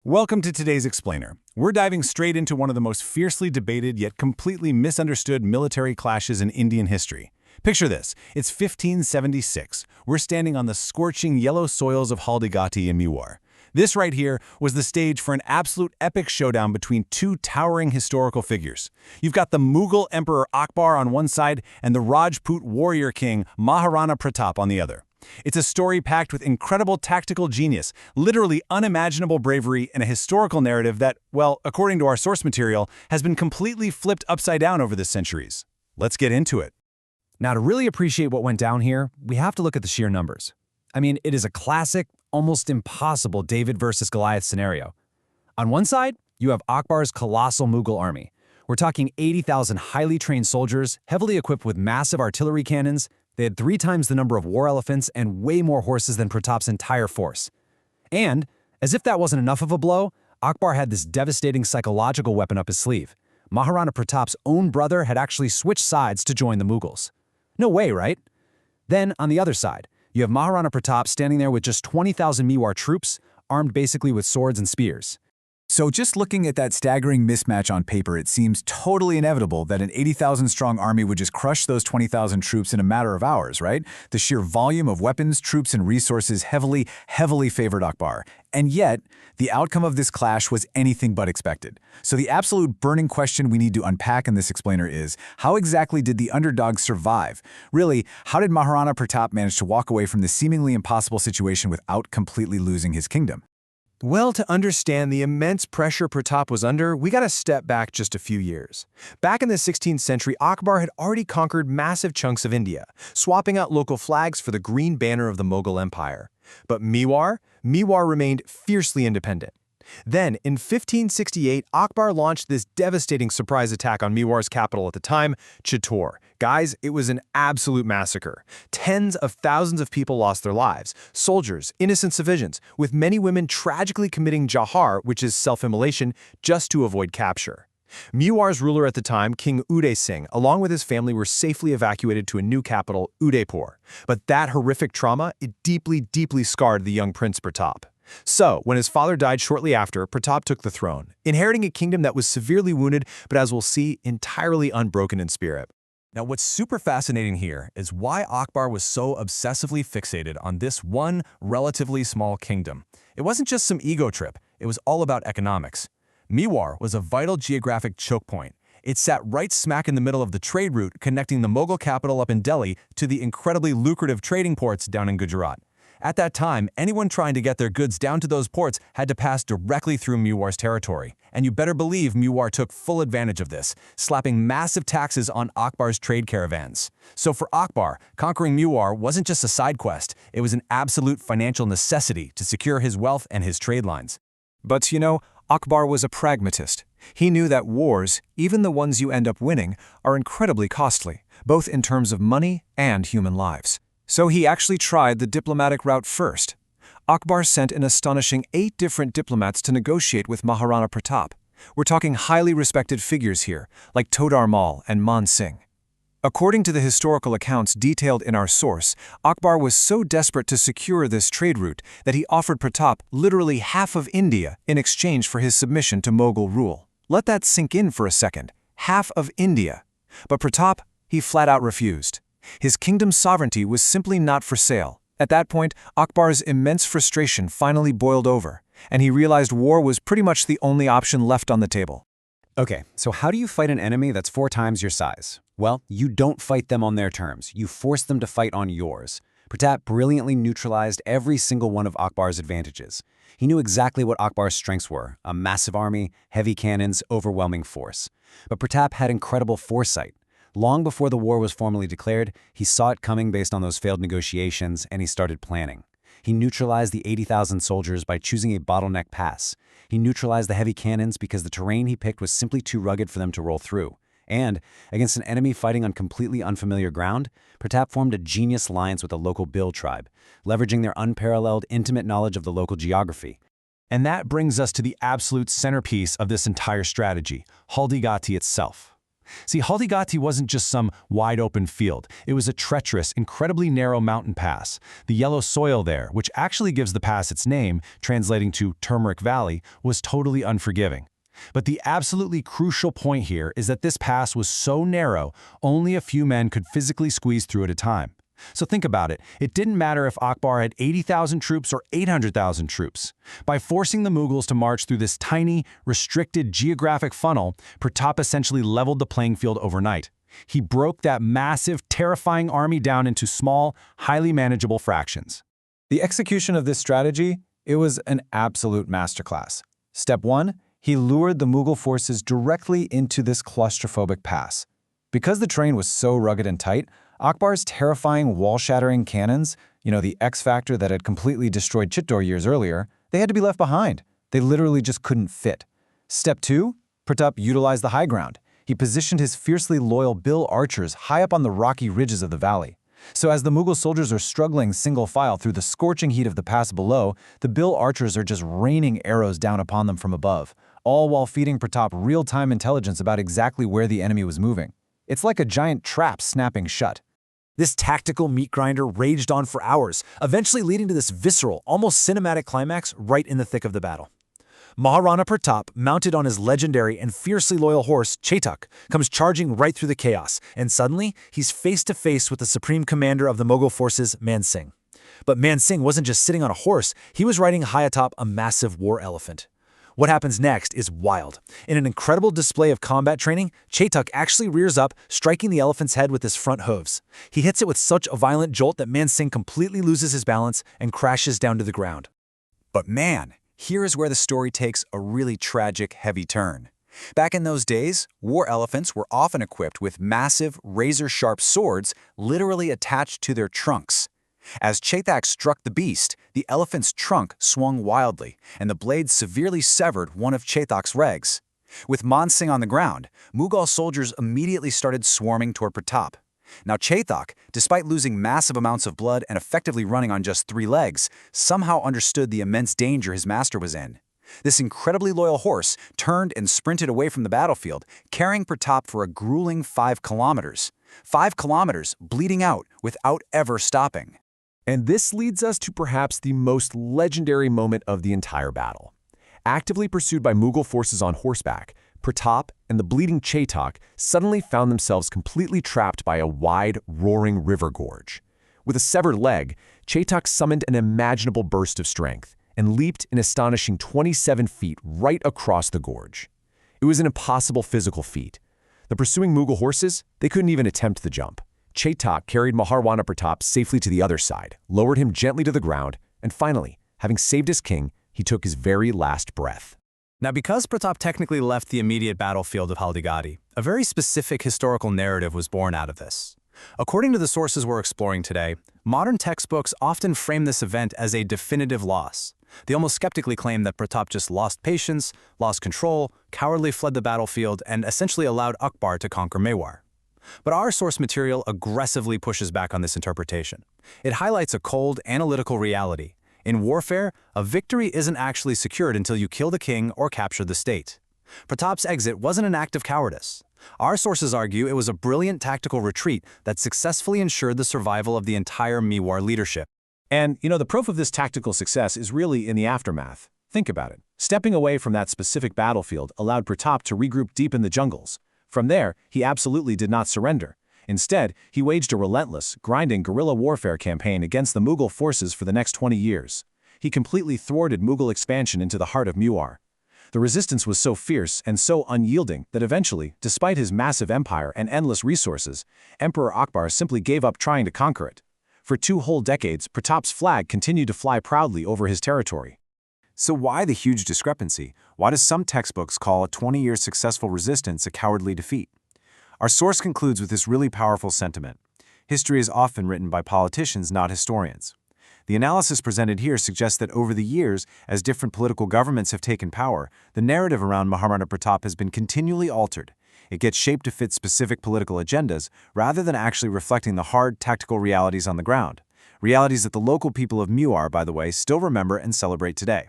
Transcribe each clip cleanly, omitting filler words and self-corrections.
Welcome to today's Explainer. We're diving straight into one of the most fiercely debated yet completely misunderstood military clashes in Indian history. Picture this, it's 1576. We're standing on the scorching yellow soils of Haldighati in Mewar. This right here was the stage for an absolute epic showdown between two towering historical figures. You've got the Mughal Emperor Akbar on one side and the Rajput warrior king Maharana Pratap on the other. It's a story packed with incredible tactical genius, literally unimaginable bravery, and a historical narrative that, well, according to our source material, has been completely flipped upside down over the centuries. Let's get into it. Now, to really appreciate what went down here, we have to look at the sheer numbers. I mean, it is a classic, almost impossible David versus Goliath scenario. On one side, you have Akbar's colossal Mughal army. We're talking 80,000 highly trained soldiers, heavily equipped with massive artillery cannons. They had 3 times the number of war elephants and way more horses than Pratap's entire force. And, as if that wasn't enough of a blow, Akbar had this devastating psychological weapon up his sleeve. Maharana Pratap's own brother had actually switched sides to join the Mughals. No way, right? Then, on the other side, you have Maharana Pratap standing there with just 20,000 Mewar troops, armed basically with swords and spears. So just looking at that staggering mismatch on paper, it seems totally inevitable that an 80,000-strong army would just crush those 20,000 troops in a matter of hours, right? The sheer volume of weapons, troops, and resources heavily favored Akbar. And yet, the outcome of this clash was anything but expected. So the absolute burning question we need to unpack in this explainer is, how exactly did the underdog survive? Really, how did Maharana Pratap manage to walk away from this seemingly impossible situation without completely losing his kingdom? Well, to understand the immense pressure Pratap was under, we gotta step back just a few years. Back in the 16th century, Akbar had already conquered massive chunks of India, swapping out local flags for the green banner of the Mughal Empire. But Mewar remained fiercely independent. Then, in 1568, Akbar launched this devastating surprise attack on Mewar's capital at the time, Chetak. Guys, it was an absolute massacre. Tens of thousands of people lost their lives, soldiers, innocent civilians, with many women tragically committing jahar, which is self-immolation, just to avoid capture. Mewar's ruler at the time, King Uday Singh, along with his family were safely evacuated to a new capital, Udaipur. But that horrific trauma, it deeply scarred the young Prince Pratap. So, when his father died shortly after, Pratap took the throne, inheriting a kingdom that was severely wounded, but as we'll see, entirely unbroken in spirit. Now, what's super fascinating here is why Akbar was so obsessively fixated on this one relatively small kingdom. It wasn't just some ego trip, it was all about economics. Mewar was a vital geographic choke point. It sat right smack in the middle of the trade route connecting the Mughal capital up in Delhi to the incredibly lucrative trading ports down in Gujarat. At that time, anyone trying to get their goods down to those ports had to pass directly through Mewar's territory. And you better believe Mewar took full advantage of this, slapping massive taxes on Akbar's trade caravans. So for Akbar, conquering Mewar wasn't just a side quest, it was an absolute financial necessity to secure his wealth and his trade lines. But, Akbar was a pragmatist. He knew that wars, even the ones you end up winning, are incredibly costly, both in terms of money and human lives. So he actually tried the diplomatic route first. Akbar sent an astonishing 8 different diplomats to negotiate with Maharana Pratap. We're talking highly respected figures here, like Todar Mal and Man Singh. According to the historical accounts detailed in our source, Akbar was so desperate to secure this trade route that he offered Pratap literally half of India in exchange for his submission to Mughal rule. Let that sink in for a second. Half of India. But Pratap, he flat out refused. His kingdom's sovereignty was simply not for sale. At that point, Akbar's immense frustration finally boiled over, and he realized war was pretty much the only option left on the table. Okay, so how do you fight an enemy that's 4 times your size? Well, you don't fight them on their terms. You force them to fight on yours. Pratap brilliantly neutralized every single one of Akbar's advantages. He knew exactly what Akbar's strengths were: a massive army, heavy cannons, overwhelming force. But Pratap had incredible foresight. Long before the war was formally declared, he saw it coming based on those failed negotiations, and he started planning. He neutralized the 80,000 soldiers by choosing a bottleneck pass. He neutralized the heavy cannons because the terrain he picked was simply too rugged for them to roll through. And, against an enemy fighting on completely unfamiliar ground, Pratap formed a genius alliance with the local Bhil tribe, leveraging their unparalleled, intimate knowledge of the local geography. And that brings us to the absolute centerpiece of this entire strategy, Haldighati itself. See, Haldighati wasn't just some wide-open field. It was a treacherous, incredibly narrow mountain pass. The yellow soil there, which actually gives the pass its name, translating to Turmeric Valley, was totally unforgiving. But the absolutely crucial point here is that this pass was so narrow, only a few men could physically squeeze through at a time. So think about it. It didn't matter if Akbar had 80,000 troops or 800,000 troops. By forcing the Mughals to march through this tiny, restricted geographic funnel, Pratap essentially leveled the playing field overnight. He broke that massive, terrifying army down into small, highly manageable fractions. The execution of this strategy, it was an absolute masterclass. Step 1, he lured the Mughal forces directly into this claustrophobic pass. Because the terrain was so rugged and tight, Akbar's terrifying wall-shattering cannons, the X factor that had completely destroyed Chittor years earlier, they had to be left behind. They literally just couldn't fit. Step 2, Pratap utilized the high ground. He positioned his fiercely loyal Bill archers high up on the rocky ridges of the valley. So as the Mughal soldiers are struggling single file through the scorching heat of the pass below, the Bill archers are just raining arrows down upon them from above, all while feeding Pratap real-time intelligence about exactly where the enemy was moving. It's like a giant trap snapping shut. This tactical meat grinder raged on for hours, eventually leading to this visceral, almost cinematic climax right in the thick of the battle. Maharana Pratap, mounted on his legendary and fiercely loyal horse, Chetak, comes charging right through the chaos, and suddenly, he's face-to-face with the supreme commander of the Mughal forces, Man Singh. But Man Singh wasn't just sitting on a horse, he was riding high atop a massive war elephant. What happens next is wild. In an incredible display of combat training, Chetak actually rears up, striking the elephant's head with his front hooves. He hits it with such a violent jolt that Man Singh completely loses his balance and crashes down to the ground. But man, here is where the story takes a really tragic, heavy turn. Back in those days, war elephants were often equipped with massive, razor-sharp swords literally attached to their trunks. As Chetak struck the beast, the elephant's trunk swung wildly, and the blade severely severed one of Chetak's legs. With Man Singh on the ground, Mughal soldiers immediately started swarming toward Pratap. Now Chetak, despite losing massive amounts of blood and effectively running on just 3 legs, somehow understood the immense danger his master was in. This incredibly loyal horse turned and sprinted away from the battlefield, carrying Pratap for a grueling 5 kilometers. 5 kilometers, bleeding out, without ever stopping. And this leads us to perhaps the most legendary moment of the entire battle. Actively pursued by Mughal forces on horseback, Pratap and the bleeding Chetak suddenly found themselves completely trapped by a wide, roaring river gorge. With a severed leg, Chetak summoned an imaginable burst of strength and leaped an astonishing 27 feet right across the gorge. It was an impossible physical feat. The pursuing Mughal horses, they couldn't even attempt the jump. Chetak carried Maharana Pratap safely to the other side, lowered him gently to the ground, and finally, having saved his king, he took his very last breath. Now, because Pratap technically left the immediate battlefield of Haldighati, a very specific historical narrative was born out of this. According to the sources we're exploring today, modern textbooks often frame this event as a definitive loss. They almost skeptically claim that Pratap just lost patience, lost control, cowardly fled the battlefield, and essentially allowed Akbar to conquer Mewar. But our source material aggressively pushes back on this interpretation. It highlights a cold, analytical reality. In warfare, a victory isn't actually secured until you kill the king or capture the state. Pratap's exit wasn't an act of cowardice. Our sources argue it was a brilliant tactical retreat that successfully ensured the survival of the entire Mewar leadership. And, the proof of this tactical success is really in the aftermath. Think about it. Stepping away from that specific battlefield allowed Pratap to regroup deep in the jungles. From there, he absolutely did not surrender. Instead, he waged a relentless, grinding guerrilla warfare campaign against the Mughal forces for the next 20 years. He completely thwarted Mughal expansion into the heart of Mewar. The resistance was so fierce and so unyielding that eventually, despite his massive empire and endless resources, Emperor Akbar simply gave up trying to conquer it. For 2 whole decades, Pratap's flag continued to fly proudly over his territory. So why the huge discrepancy? Why do some textbooks call a 20-year successful resistance a cowardly defeat? Our source concludes with this really powerful sentiment. History is often written by politicians, not historians. The analysis presented here suggests that over the years, as different political governments have taken power, the narrative around Maharana Pratap has been continually altered. It gets shaped to fit specific political agendas, rather than actually reflecting the hard, tactical realities on the ground. Realities that the local people of Mewar, by the way, still remember and celebrate today.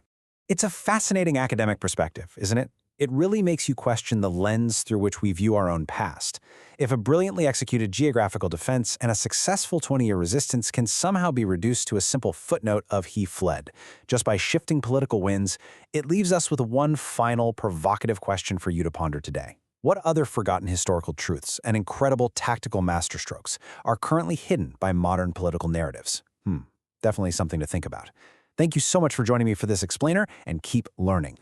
It's a fascinating academic perspective, isn't it? It really makes you question the lens through which we view our own past. If a brilliantly executed geographical defense and a successful 20-year resistance can somehow be reduced to a simple footnote of "he fled," just by shifting political winds, it leaves us with one final, provocative question for you to ponder today. What other forgotten historical truths and incredible tactical masterstrokes are currently hidden by modern political narratives? Definitely something to think about. Thank you so much for joining me for this explainer, and keep learning.